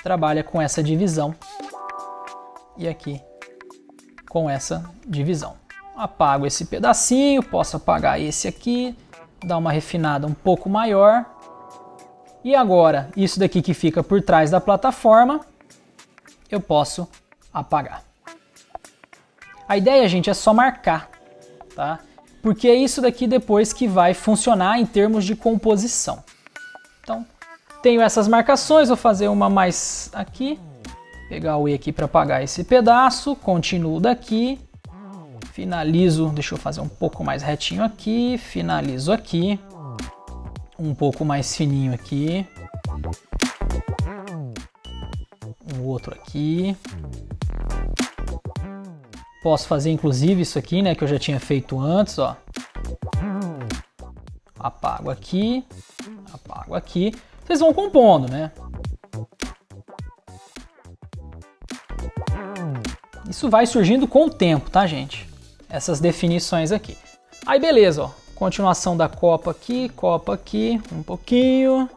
trabalha com essa divisão e aqui com essa divisão. Apago esse pedacinho, posso apagar esse aqui, dar uma refinada um pouco maior. E agora, isso daqui que fica por trás da plataforma, eu posso apagar. A ideia, gente, é só marcar, tá? Porque é isso daqui depois que vai funcionar em termos de composição. Então, tenho essas marcações, vou fazer uma mais aqui, pegar o E aqui para apagar esse pedaço, continuo daqui, finalizo, deixa eu fazer um pouco mais retinho aqui, finalizo aqui, um pouco mais fininho aqui, o outro aqui. Posso fazer inclusive isso aqui, né, que eu já tinha feito antes, ó. Apago aqui, apago aqui. Vocês vão compondo, né? Isso vai surgindo com o tempo, tá, gente? Essas definições aqui. Aí beleza, ó. Continuação da copa aqui, um pouquinho.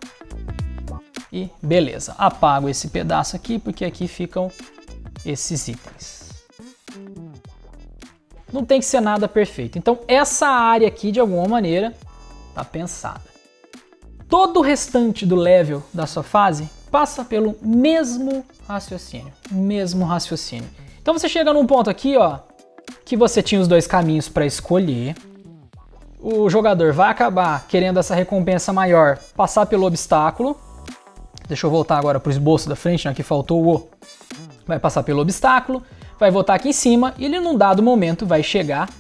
E beleza. Apago esse pedaço aqui, porque aqui ficam esses itens. Não tem que ser nada perfeito. Então essa área aqui, de alguma maneira, tá pensada. Todo o restante do level da sua fase passa pelo mesmo raciocínio. Então você chega num ponto aqui, ó, que você tinha os dois caminhos para escolher. O jogador vai acabar querendo essa recompensa maior, passar pelo obstáculo. Deixa eu voltar agora para o esboço da frente, né, que faltou o O. Vai passar pelo obstáculo, vai voltar aqui em cima e ele num dado momento vai chegar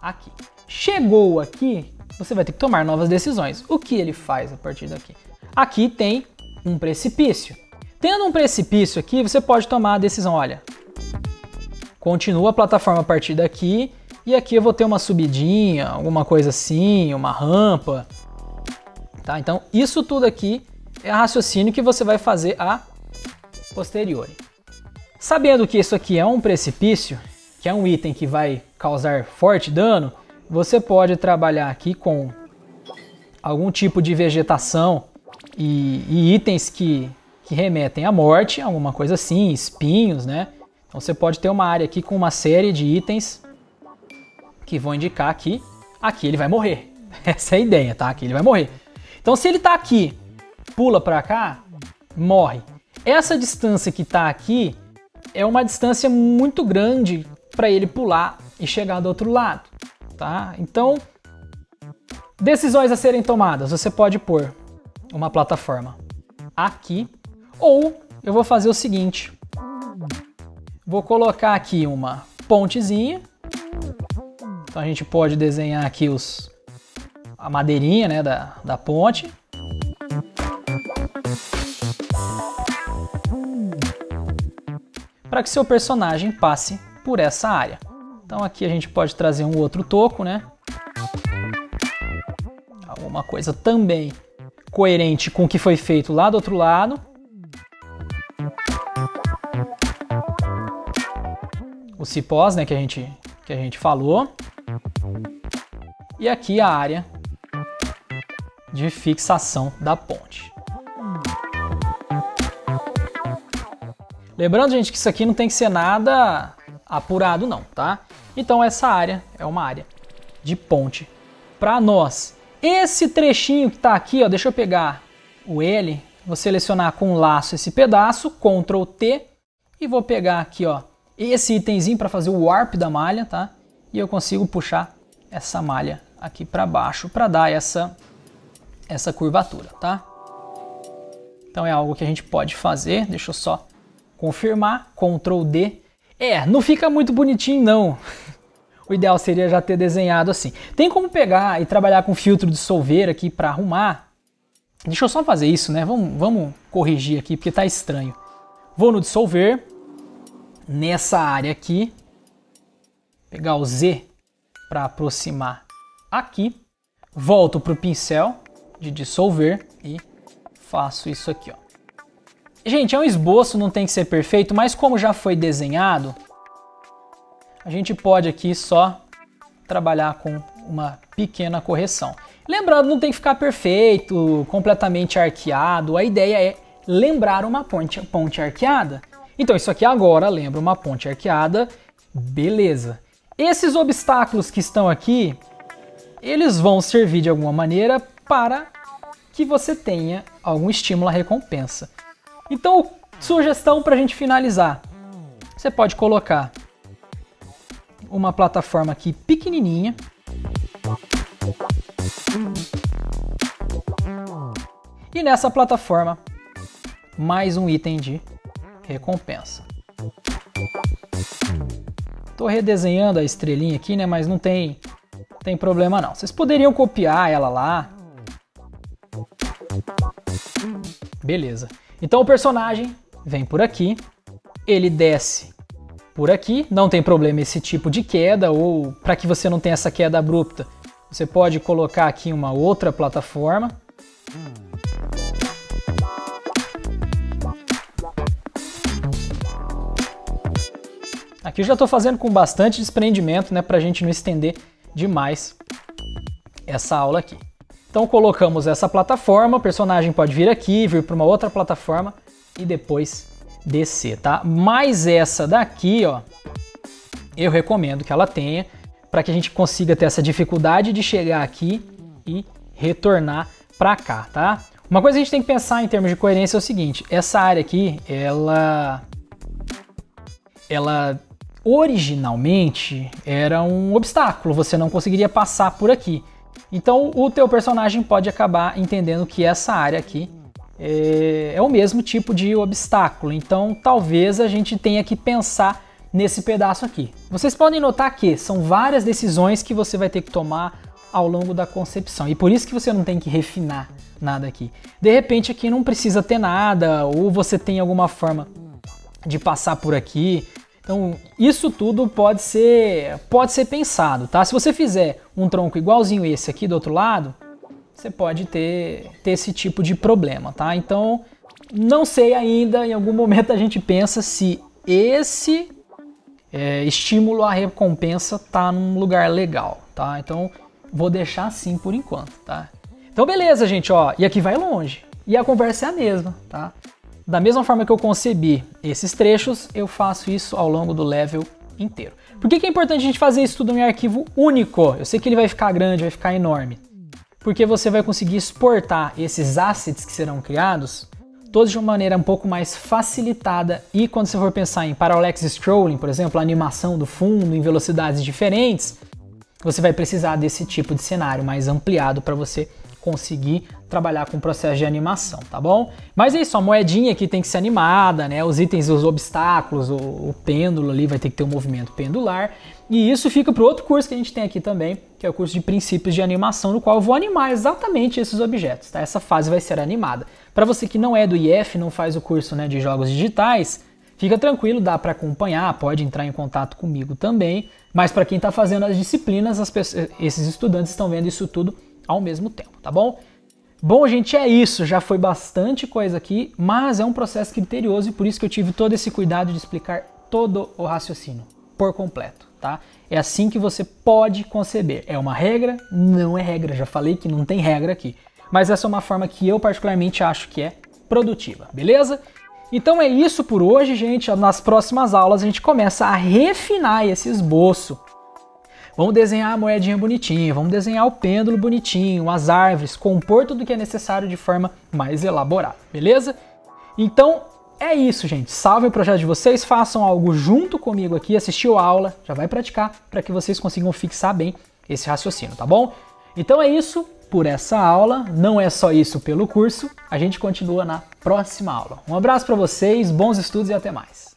aqui. Chegou aqui, você vai ter que tomar novas decisões. O que ele faz a partir daqui? Aqui tem um precipício. Tendo um precipício aqui, você pode tomar a decisão, olha, continua a plataforma a partir daqui e aqui eu vou ter uma subidinha, alguma coisa assim, uma rampa. Tá? Então isso tudo aqui é raciocínio que você vai fazer a posteriori. Sabendo que isso aqui é um precipício, que é um item que vai causar forte dano, você pode trabalhar aqui com algum tipo de vegetação e itens que remetem à morte, alguma coisa assim, espinhos, né? Então você pode ter uma área aqui com uma série de itens que vão indicar que aqui ele vai morrer. Essa é a ideia, tá? Aqui ele vai morrer. Então se ele tá aqui, pula para cá, morre. Essa distância que tá aqui é uma distância muito grande para ele pular e chegar do outro lado, tá? Então, decisões a serem tomadas. Você pode pôr uma plataforma aqui, ou eu vou fazer o seguinte. Vou colocar aqui uma pontezinha. Então a gente pode desenhar aqui a madeirinha, né, da ponte. Para que seu personagem passe por essa área. Então aqui a gente pode trazer um outro toco, né? Alguma coisa também coerente com o que foi feito lá do outro lado. Os cipós, né, que a gente falou. E aqui a área de fixação da ponte. Lembrando, gente, que isso aqui não tem que ser nada apurado não, tá? Então essa área é uma área de ponte para nós. Esse trechinho que tá aqui, ó, deixa eu pegar o L vou selecionar com laço esse pedaço, Ctrl T, e vou pegar aqui, ó, esse itemzinho para fazer o warp da malha, tá? E eu consigo puxar essa malha aqui para baixo para dar essa curvatura, tá? Então é algo que a gente pode fazer, deixa eu só confirmar, Ctrl D. Não fica muito bonitinho não. O ideal seria já ter desenhado assim. Tem como pegar e trabalhar com filtro de solver aqui para arrumar. Deixa eu só fazer isso, né? Vamos corrigir aqui porque tá estranho. Vou no dissolver, nessa área aqui, pegar o Z para aproximar aqui, volto para o pincel de dissolver e faço isso aqui, ó. Gente, é um esboço, não tem que ser perfeito, mas como já foi desenhado, a gente pode aqui só trabalhar com uma pequena correção. Lembrando, não tem que ficar perfeito, completamente arqueado, a ideia é lembrar uma ponte arqueada. Então isso aqui agora lembra uma ponte arqueada, beleza. Esses obstáculos que estão aqui, eles vão servir de alguma maneira para que você tenha algum estímulo à recompensa. Então, sugestão para a gente finalizar. Você pode colocar uma plataforma aqui pequenininha. E nessa plataforma, mais um item de recompensa. Estou redesenhando a estrelinha aqui, né? Mas não tem problema não. Vocês poderiam copiar ela lá. Beleza. Então o personagem vem por aqui, ele desce por aqui, não tem problema esse tipo de queda, ou para que você não tenha essa queda abrupta, você pode colocar aqui uma outra plataforma. Aqui eu já estou fazendo com bastante desprendimento, né, para a gente não estender demais essa aula aqui. Então colocamos essa plataforma, o personagem pode vir aqui, vir para uma outra plataforma e depois descer, tá? Mas essa daqui, ó, eu recomendo que ela tenha para que a gente consiga ter essa dificuldade de chegar aqui e retornar para cá, tá? Uma coisa que a gente tem que pensar em termos de coerência é o seguinte, essa área aqui, ela originalmente era um obstáculo, você não conseguiria passar por aqui. Então o teu personagem pode acabar entendendo que essa área aqui é o mesmo tipo de obstáculo. Então talvez a gente tenha que pensar nesse pedaço aqui. Vocês podem notar que são várias decisões que você vai ter que tomar ao longo da concepção. E por isso que você não tem que refinar nada aqui. De repente aqui não precisa ter nada, ou você tem alguma forma de passar por aqui. Então isso tudo pode ser pensado, tá? Se você fizer um tronco igualzinho esse aqui do outro lado, você pode ter esse tipo de problema, tá? Então não sei ainda, em algum momento a gente pensa se esse estímulo à recompensa tá num lugar legal, tá? Então vou deixar assim por enquanto, tá? Então beleza, gente, ó, e aqui vai longe. E a conversa é a mesma, tá? Da mesma forma que eu concebi esses trechos, eu faço isso ao longo do level inteiro. Por que é importante a gente fazer isso tudo em arquivo único? Eu sei que ele vai ficar grande, vai ficar enorme. Porque você vai conseguir exportar esses assets que serão criados todos de uma maneira um pouco mais facilitada. E quando você for pensar em parallax scrolling, por exemplo, a animação do fundo em velocidades diferentes, você vai precisar desse tipo de cenário mais ampliado para você conseguir trabalhar com o processo de animação, tá bom? Mas é isso, a moedinha aqui tem que ser animada, né? Os itens, os obstáculos, o pêndulo ali vai ter que ter um movimento pendular. E isso fica para outro curso que a gente tem aqui também, que é o curso de princípios de animação, no qual eu vou animar exatamente esses objetos, tá? Essa fase vai ser animada. Para você que não é do IF, não faz o curso, né, de jogos digitais, fica tranquilo, dá para acompanhar, pode entrar em contato comigo também. Mas para quem está fazendo as disciplinas, esses estudantes estão vendo isso tudo ao mesmo tempo, tá bom? Bom, gente, é isso, já foi bastante coisa aqui, mas é um processo criterioso e por isso que eu tive todo esse cuidado de explicar todo o raciocínio por completo, tá? É assim que você pode conceber. É uma regra? Não é regra, já falei que não tem regra aqui, mas essa é uma forma que eu particularmente acho que é produtiva, beleza? Então é isso por hoje, gente. Nas próximas aulas a gente começa a refinar esse esboço Vamos desenhar a moedinha bonitinha, vamos desenhar o pêndulo bonitinho, as árvores, compor tudo que é necessário de forma mais elaborada, beleza? Então é isso, gente. Salve o projeto de vocês, façam algo junto comigo aqui, assistiu a aula, já vai praticar para que vocês consigam fixar bem esse raciocínio, tá bom? Então é isso por essa aula, não é só isso pelo curso, a gente continua na próxima aula. Um abraço para vocês, bons estudos e até mais.